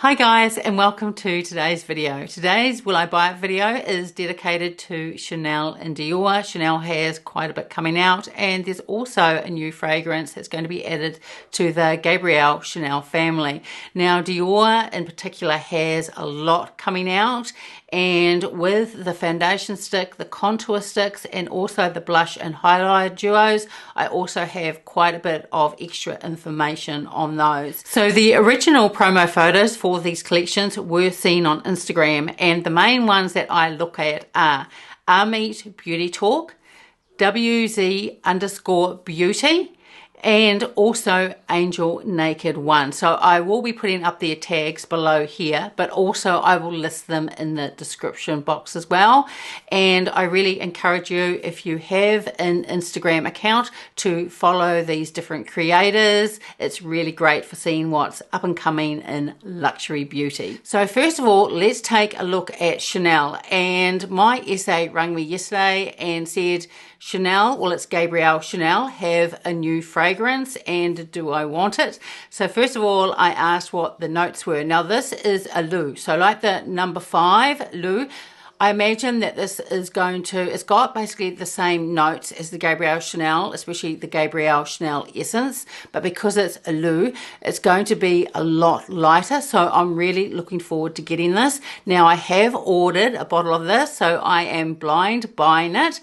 Hi guys, and welcome to today's video. Today's Will I Buy It video is dedicated to Chanel and Dior. Chanel has quite a bit coming out, and there's also a new fragrance that's going to be added to the Gabrielle Chanel family. Now Dior in particular has a lot coming out, and with the foundation stick, the contour sticks, and also the blush and highlighter duos, I also have quite a bit of extra information on those. So the original promo photos for these collections were seen on Instagram, and the main ones that I look at are Armeet Beauty Talk, WZ_beauty, and also Angel Naked One. So I will be putting up their tags below here, but also I will list them in the description box as well. And I really encourage you, if you have an Instagram account, to follow these different creators. It's really great for seeing what's up and coming in luxury beauty. So first of all, let's take a look at Chanel. And my essay rang me yesterday and said, Chanel, well, it's Gabrielle Chanel, have a new fragrance, and do I want it? So first of all, I asked what the notes were. Now this is a L'EAU, so like the number 5 L'EAU, I imagine that this is going to, it's got basically the same notes as the Gabrielle Chanel, especially the Gabrielle Chanel Essence, but because it's a L'EAU, it's going to be a lot lighter, so I'm really looking forward to getting this. Now I have ordered a bottle of this, so I am blind buying it.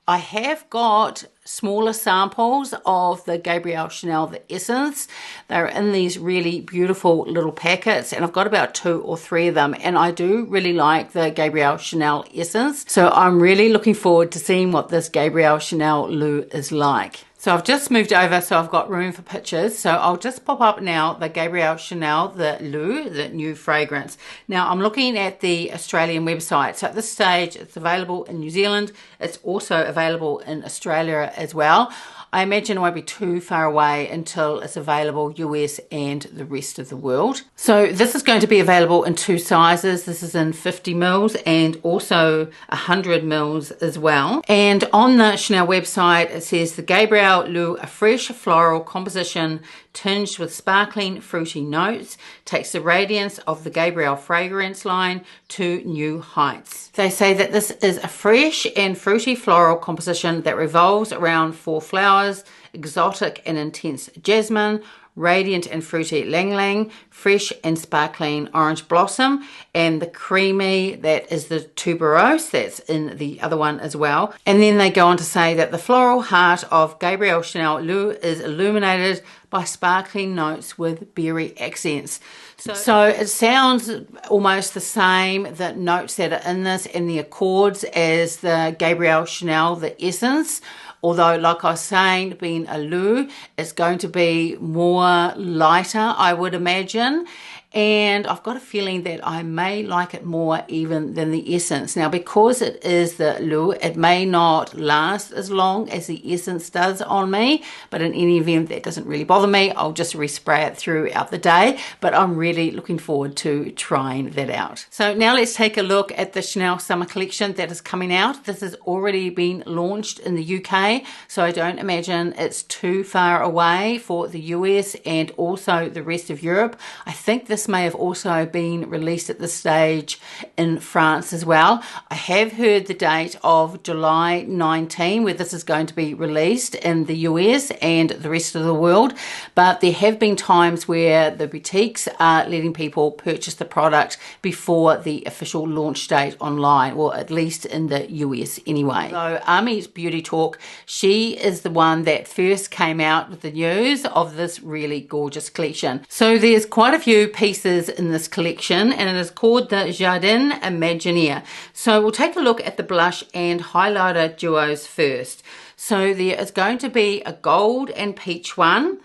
I have got smaller samples of the Gabrielle Chanel, the Essence. They're in these really beautiful little packets, and I've got about 2 or 3 of them, and I do really like the Gabrielle Chanel Essence. So I'm really looking forward to seeing what this Gabrielle Chanel L'EAU is like. So I've just moved over, so I've got room for pictures. So I'll just pop up now the Gabrielle Chanel, the L'EAU, the new fragrance. Now I'm looking at the Australian website. So at this stage, it's available in New Zealand. It's also available in Australia as well. I imagine it won't be too far away until it's available US and the rest of the world. So this is going to be available in 2 sizes. This is in 50 mils and also 100 mils as well. And on the Chanel website, it says the Gabrielle L'EAU, a fresh floral composition tinged with sparkling fruity notes, takes the radiance of the Gabrielle fragrance line to new heights. They say that this is a fresh and fruity floral composition that revolves around 4 flowers, exotic and intense jasmine, radiant and fruity ylang ylang, fresh and sparkling orange blossom, and the creamy, that is the tuberose, that's in the other one as well. And then they go on to say that the floral heart of Gabrielle Chanel L'EAU is illuminated by sparkling notes with berry accents. So it sounds almost the same, the notes that are in this and the accords, as the Gabrielle Chanel, the Essence. Although, like I was saying, being a L'EAU, it's going to be more lighter, I would imagine. And I've got a feeling that I may like it more even than the Essence. Now, because it is the L'EAU, it may not last as long as the Essence does on me. But in any event, that doesn't really bother me. I'll just respray it throughout the day. But I'm really looking forward to trying that out. So now let's take a look at the Chanel Summer Collection that is coming out. This has already been launched in the UK, so I don't imagine it's too far away for the US and also the rest of Europe. I think this may have also been released at this stage in France as well. I have heard the date of July 19 where this is going to be released in the US and the rest of the world, but there have been times where the boutiques are letting people purchase the product before the official launch date online, or at least in the US anyway. So Armeet Beauty Talk, she is the one that first came out with the news of this really gorgeous collection. So there's quite a few pieces in this collection, and it is called the Jardin Imaginaire. So we'll take a look at the blush and highlighter duos first. So there is going to be a gold and peach one,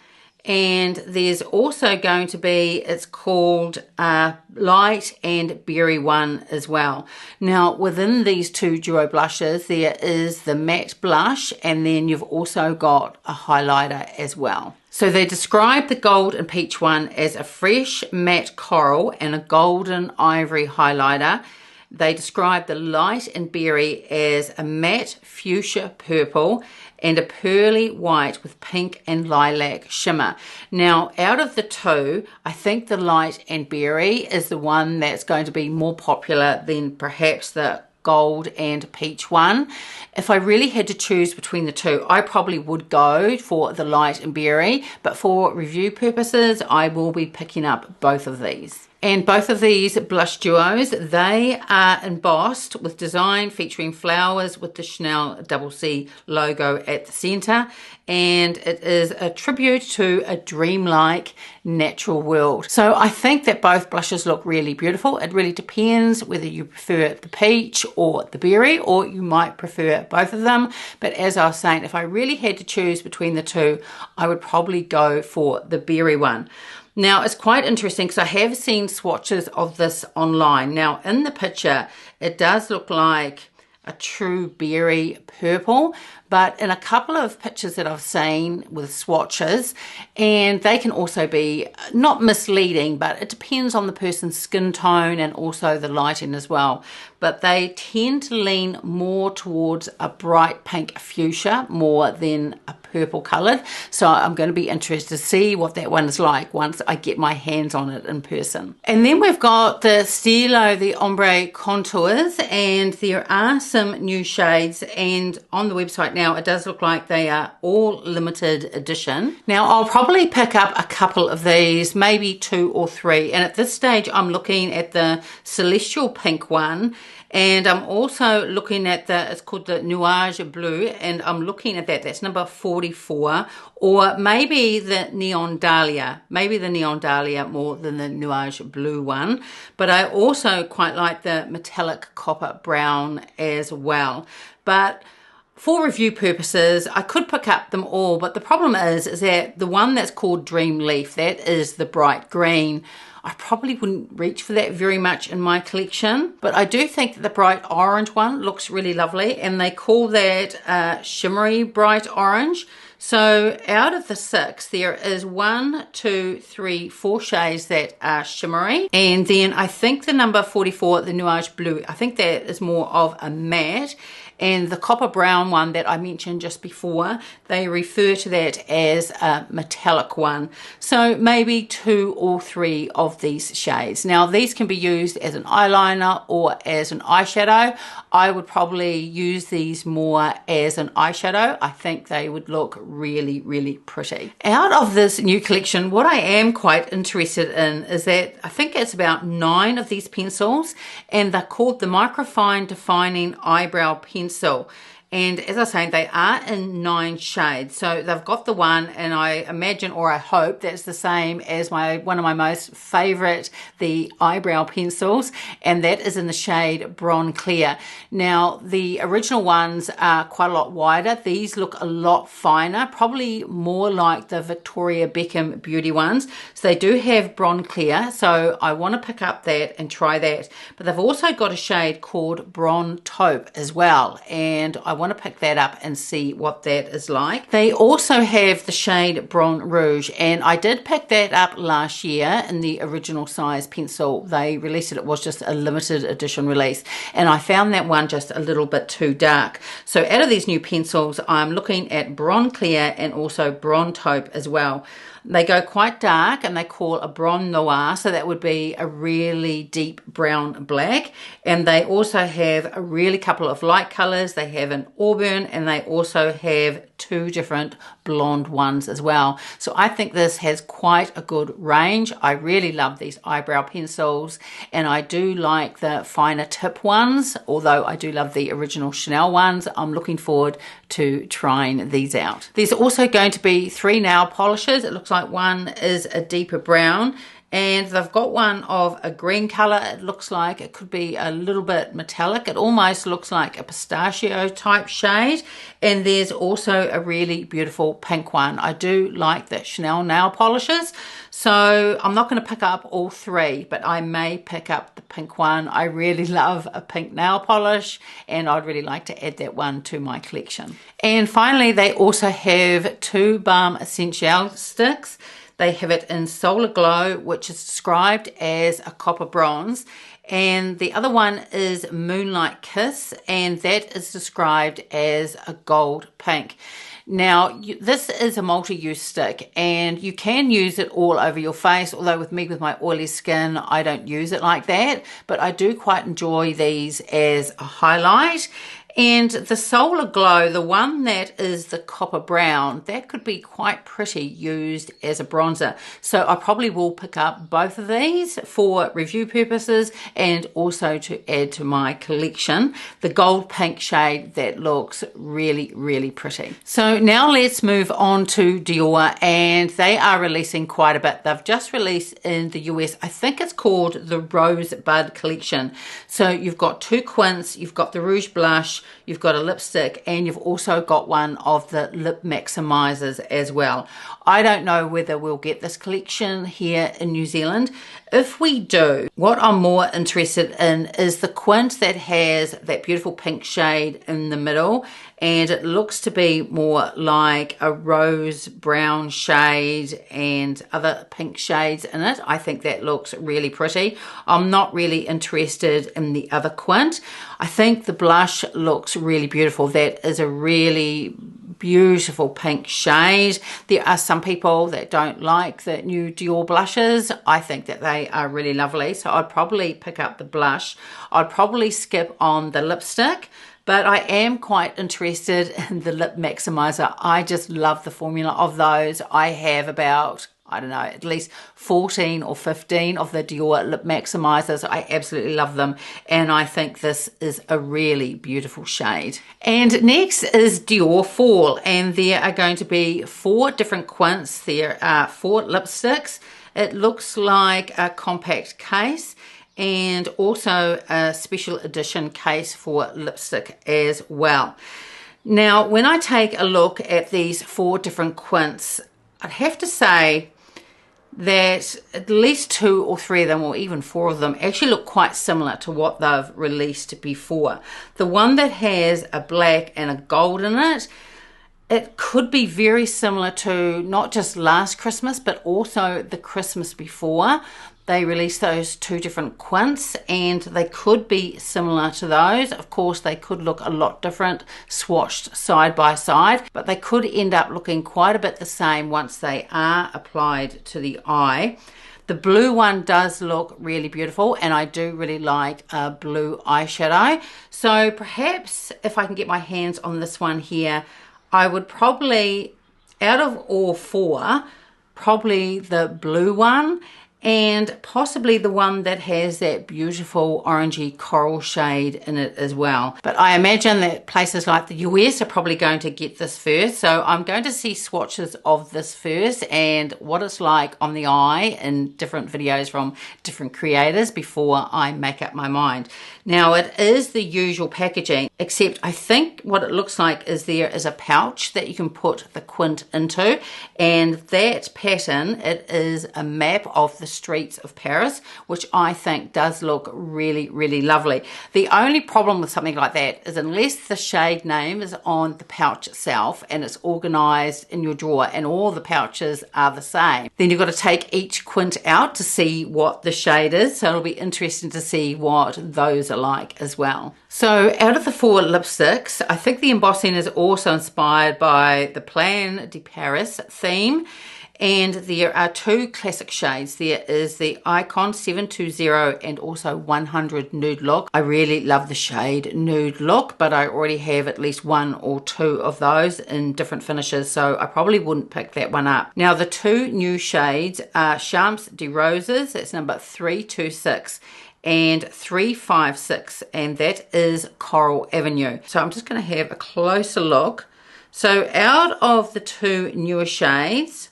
and there's also going to be, it's called light and berry one as well. Now within these 2 duo blushes, there is the matte blush, and then you've also got a highlighter as well. So they describe the gold and peach one as a fresh matte coral and a golden ivory highlighter. They describe the light and berry as a matte fuchsia purple, and a pearly white with pink and lilac shimmer. Now, out of the two, I think the light and berry is the one that's going to be more popular than perhaps the gold and peach one. If I really had to choose between the two, I probably would go for the light and berry, but for review purposes, I will be picking up both of these. And both of these blush duos, they are embossed with design featuring flowers with the Chanel Double C logo at the center. And it is a tribute to a dreamlike natural world. So I think that both blushes look really beautiful. It really depends whether you prefer the peach or the berry, or you might prefer both of them. But as I was saying, if I really had to choose between the two, I would probably go for the berry one. Now, it's quite interesting because I have seen swatches of this online. Now, in the picture, it does look like a true berry purple, but in a couple of pictures that I've seen with swatches, and they can also be not misleading, but it depends on the person's skin tone and also the lighting as well. But they tend to lean more towards a bright pink fuchsia more than a purple coloured. So I'm going to be interested to see what that one is like once I get my hands on it in person. And then we've got the Stilo, the ombre contours, and there are some new shades, and on the website now it does look like they are all limited edition. Now I'll probably pick up a couple of these, maybe 2 or 3, and at this stage I'm looking at the Celestial Pink one, and I'm also looking at it's called the Nuage Blue, and I'm looking at that's number 44, or maybe the Neon Dahlia, more than the Nuage Blue one. But I also quite like the metallic copper brown as well. But for review purposes, I could pick up them all, but the problem is that the one that's called Dream Leaf, that is the bright green, I probably wouldn't reach for that very much in my collection. But I do think that the bright orange one looks really lovely, and they call that shimmery bright orange. So out of the 6, there is 1, 2, 3, 4 shades that are shimmery. And then I think the number 44, the Nuage Blue, I think that is more of a matte. And the copper brown one that I mentioned just before, they refer to that as a metallic one. So maybe 2 or 3 of these shades. Now these can be used as an eyeliner or as an eyeshadow. I would probably use these more as an eyeshadow. I think they would look really, really pretty. Out of this new collection, what I am quite interested in is that I think it's about 9 of these pencils, and they're called the Microfine Defining Eyebrow Pencil. And as I was saying, they are in 9 shades. So they've got the one, and I imagine, or I hope, that's the same as one of my most favorite, the eyebrow pencils, and that is in the shade Bron Clear. Now, the original ones are quite a lot wider. These look a lot finer, probably more like the Victoria Beckham beauty ones. So they do have Bron Clear, so I want to pick up that and try that. But they've also got a shade called Bron Taupe as well, and I want to pick that up and see what that is like. They also have the shade Bron Rouge, and I did pick that up last year in the original size pencil. They released it, it was just a limited edition release, and I found that one just a little bit too dark. So out of these new pencils, I'm looking at Bron Clear and also Bron Taupe as well. They go quite dark, and they call a Bron Noir, so that would be a really deep brown black. And they also have a really couple of light colors. They have an auburn, and they also have 2 different blonde ones as well. So I think this has quite a good range. I really love these eyebrow pencils, and I do like the finer tip ones, although I do love the original Chanel ones. I'm looking forward to trying these out. There's also going to be 3 nail polishes. It looks like one is a deeper brown, and they've got one of a green color. It looks like it could be a little bit metallic. It almost looks like a pistachio type shade. And there's also a really beautiful pink one. I do like the Chanel nail polishes, so I'm not going to pick up all 3, but I may pick up the pink one. I really love a pink nail polish, and I'd really like to add that one to my collection. And finally, they also have 2 Balm Essential sticks. They have it in Solar Glow, which is described as a copper bronze. And the other one is Moonlight Kiss, and that is described as a gold pink. Now, this is a multi-use stick, and you can use it all over your face, although with me, with my oily skin, I don't use it like that, but I do quite enjoy these as a highlight. And the Solar Glow, the one that is the copper brown, that could be quite pretty used as a bronzer. So I probably will pick up both of these for review purposes and also to add to my collection. The gold pink shade, that looks really, really pretty. So now let's move on to Dior, and they are releasing quite a bit. They've just released in the US, I think it's called the Rosebud Collection. So you've got 2 quints, you've got the Rouge blush, you've got a lipstick, and you've also got one of the lip maximizers as well. I don't know whether we'll get this collection here in New Zealand. If we do, what I'm more interested in is the quint that has that beautiful pink shade in the middle, and it looks to be more like a rose brown shade and other pink shades in it. I think that looks really pretty. I'm not really interested in the other quint. I think the blush looks really beautiful. That is a really beautiful pink shade. There are some people that don't like the new Dior blushes. I think that they are really lovely, so I'd probably pick up the blush. I'd probably skip on the lipstick, but I am quite interested in the lip maximizer. I just love the formula of those. I have about, I don't know, at least 14 or 15 of the Dior lip maximizers. I absolutely love them, and I think this is a really beautiful shade. And next is Dior Fall, and there are going to be 4 different quints. There are 4 lipsticks. It looks like a compact case, and also a special edition case for lipstick as well. Now, when I take a look at these 4 different quints, I'd have to say that at least 2 or 3 of them, or even 4 of them, actually look quite similar to what they've released before. The one that has a black and a gold in it, it could be very similar to not just last Christmas, but also the Christmas before. They released those 2 different quints, and they could be similar to those. Of course, they could look a lot different swatched side by side, but they could end up looking quite a bit the same once they are applied to the eye. The blue one does look really beautiful, and I do really like a blue eyeshadow. So perhaps if I can get my hands on this one here, I would probably, out of all 4, probably the blue one, and possibly the one that has that beautiful orangey coral shade in it as well. But I imagine that places like the US are probably going to get this first, so I'm going to see swatches of this first and what it's like on the eye in different videos from different creators before I make up my mind. Now, it is the usual packaging, except I think what it looks like is there is a pouch that you can put the quint into, and that pattern, it is a map of the streets of Paris, which I think does look really, really lovely. The only problem with something like that is unless the shade name is on the pouch itself and it's organized in your drawer and all the pouches are the same, then you've got to take each quint out to see what the shade is. So it'll be interesting to see what those are like as well. So out of the 4 lipsticks, I think the embossing is also inspired by the Plan de Paris theme. And there are 2 classic shades. There is the Icon 720 and also 100 Nude Look. I really love the shade Nude Look, but I already have at least 1 or 2 of those in different finishes, so I probably wouldn't pick that one up. Now, the 2 new shades are Champs de Roses, that's number 326, and 356, and that is Coral Avenue. So I'm just going to have a closer look. So out of the 2 newer shades,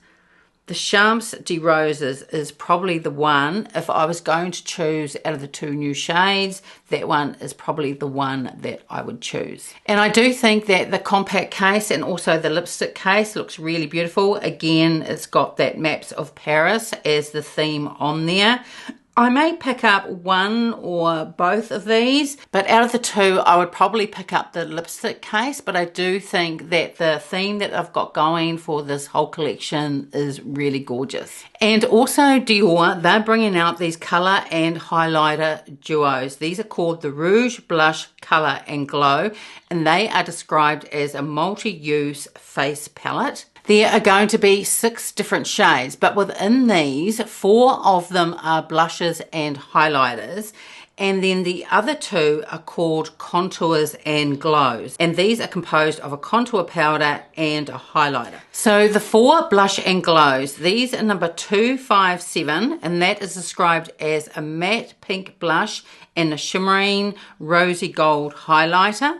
the Champs de Roses is probably the one, if I was going to choose out of the 2 new shades, that one is probably the one that I would choose. And I do think that the compact case and also the lipstick case looks really beautiful. Again, it's got that Maps of Paris as the theme on there. I may pick up one or both of these, but out of the two, I would probably pick up the lipstick case, but I do think that the theme that I've got going for this whole collection is really gorgeous. And also Dior, they're bringing out these color and highlighter duos. These are called the Rouge Blush Color and Glow, and they are described as a multi-use face palette. There are going to be 6 different shades, but within these, 4 of them are blushes and highlighters, and then the other 2 are called contours and glows, and these are composed of a contour powder and a highlighter. So the 4 blush and glows, these are number 257, and that is described as a matte pink blush and a shimmering rosy gold highlighter.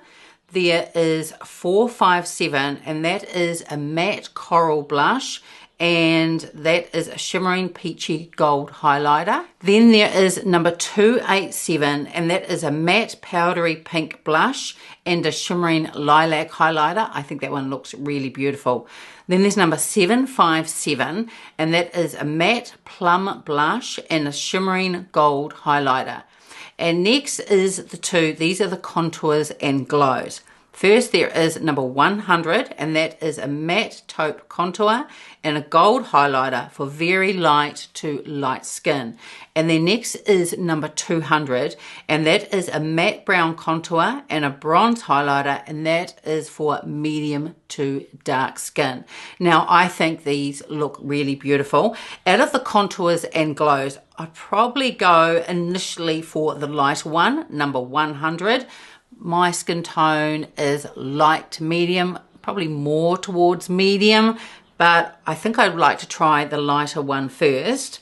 There is 457, and that is a matte coral blush, and that is a shimmering peachy gold highlighter. Then there is number 287, and that is a matte powdery pink blush and a shimmering lilac highlighter. I think that one looks really beautiful. Then there's number 757, and that is a matte plum blush and a shimmering gold highlighter. And next is the 2, these are the contours and glows. First there is number 100, and that is a matte taupe contour and a gold highlighter for very light to light skin. And then next is number 200, and that is a matte brown contour and a bronze highlighter, and that is for medium to dark skin. Now I think these look really beautiful. Out of the contours and glows, I'd probably go initially for the lighter one, number 100. My skin tone is light to medium, probably more towards medium, but I think I'd like to try the lighter one first.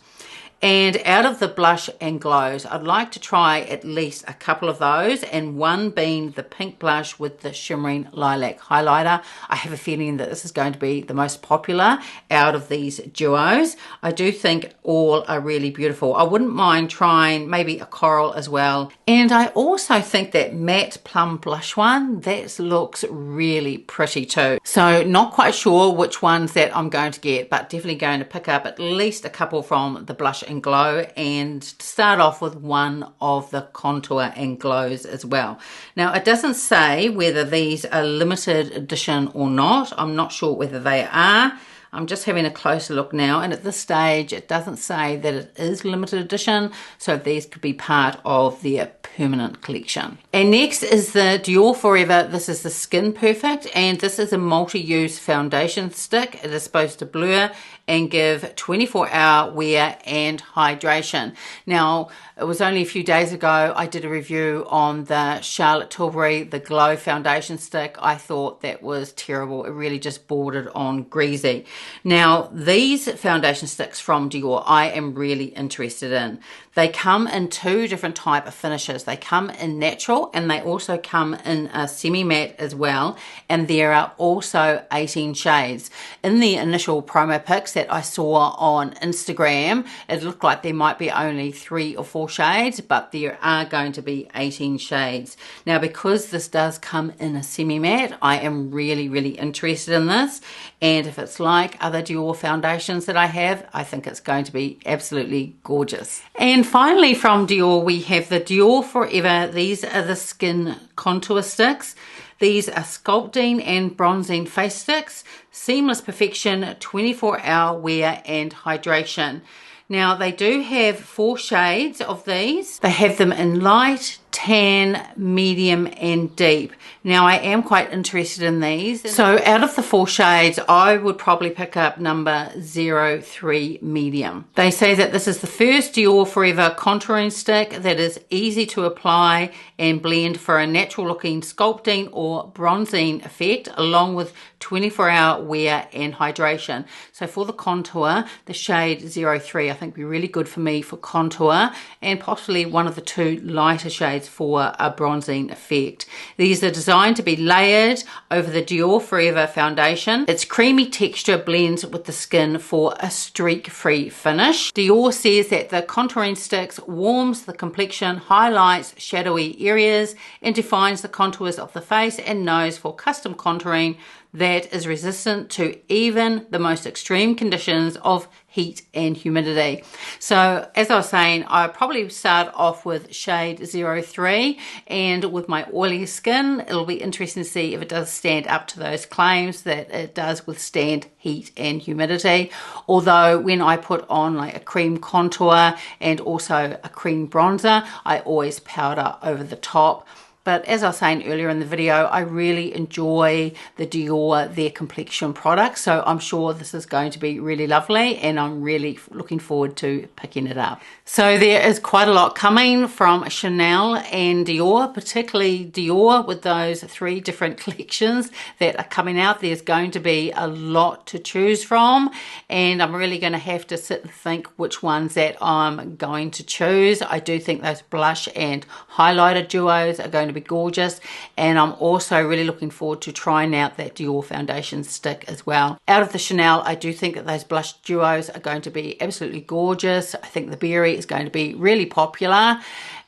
And out of the blush and glows, I'd like to try at least a couple of those, and one being the pink blush with the shimmering lilac highlighter. I have a feeling that this is going to be the most popular out of these duos. I do think all are really beautiful. I wouldn't mind trying maybe a coral as well. And I also think that matte plum blush one, that looks really pretty too. So not quite sure which ones that I'm going to get, but definitely going to pick up at least a couple from the blush and glow, and start off with one of the contour and glows as well. Now it doesn't say whether these are limited edition or not. I'm not sure whether they are. I'm just having a closer look now, and at this stage it doesn't say that it is limited edition, so these could be part of their permanent collection. And next is the Dior Forever, this is the Skin Perfect, and this is a multi-use foundation stick. It is supposed to blur and give 24-hour wear and hydration. Now, it was only a few days ago I did a review on the Charlotte Tilbury, the Glow foundation stick. I thought that was terrible. It really just bordered on greasy. Now, these foundation sticks from Dior, I am really interested in. They come in 2 different type of finishes. They come in natural, and they also come in a semi-matte as well. And there are also 18 shades. In the initial promo pics that I saw on Instagram, it looked like there might be only 3 or 4 shades, but there are going to be 18 shades. Now, because this does come in a semi-matte, I am really, really interested in this. And if it's like other Dior foundations that I have, I think it's going to be absolutely gorgeous. And finally from Dior, we have the Dior Forever. These are the skin contour sticks. These are sculpting and bronzing face sticks, seamless perfection, 24-hour wear and hydration. Now they do have 4 shades of these. They have them in light, tan, medium and deep. Now I am quite interested in these. So out of the 4 shades, I would probably pick up number 03 medium. They say that this is the first Dior Forever contouring stick that is easy to apply and blend for a natural looking sculpting or bronzing effect, along with 24-hour wear and hydration. So for the contour, the shade 03 I think would be really good for me for contour, and possibly one of the 2 lighter shades for a bronzing effect. These are designed to be layered over the Dior Forever foundation. Its creamy texture blends with the skin for a streak-free finish. Dior says that the contouring sticks warms the complexion, highlights shadowy areas, and defines the contours of the face and nose for custom contouring. that is resistant to even the most extreme conditions of heat and humidity. So as I was saying, I probably start off with shade 03, and with my oily skin, it'll be interesting to see if it does stand up to those claims that it does withstand heat and humidity. Although when I put on like a cream contour and also a cream bronzer, I always powder over the top. But as I was saying earlier in the video, I really enjoy the Dior Their Complexion products. So I'm sure this is going to be really lovely, and I'm really looking forward to picking it up. So there is quite a lot coming from Chanel and Dior, particularly Dior with those 3 different collections that are coming out. There's going to be a lot to choose from, and I'm really going to have to sit and think which ones that I'm going to choose. I do think those blush and highlighter duos are going to be gorgeous, and I'm also really looking forward to trying out that Dior foundation stick as well. Out of the Chanel, I do think that those blush duos are going to be absolutely gorgeous. I think the berry is going to be really popular,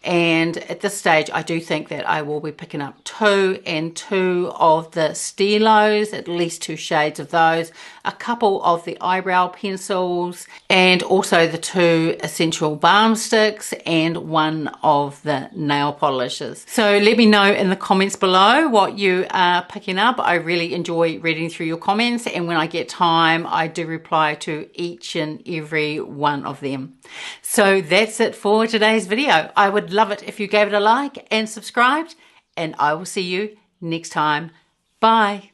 and at this stage I do think that I will be picking up 2 and 2 of the stilos, at least 2 shades of those, a couple of the eyebrow pencils, and also the 2 essential balm sticks and 1 of the nail polishes. So let me know in the comments below what you are picking up. I really enjoy reading through your comments, and when I get time I do reply to each and every one of them. So that's it for today's video. I would love it if you gave it a like and subscribed, and I will see you next time. Bye.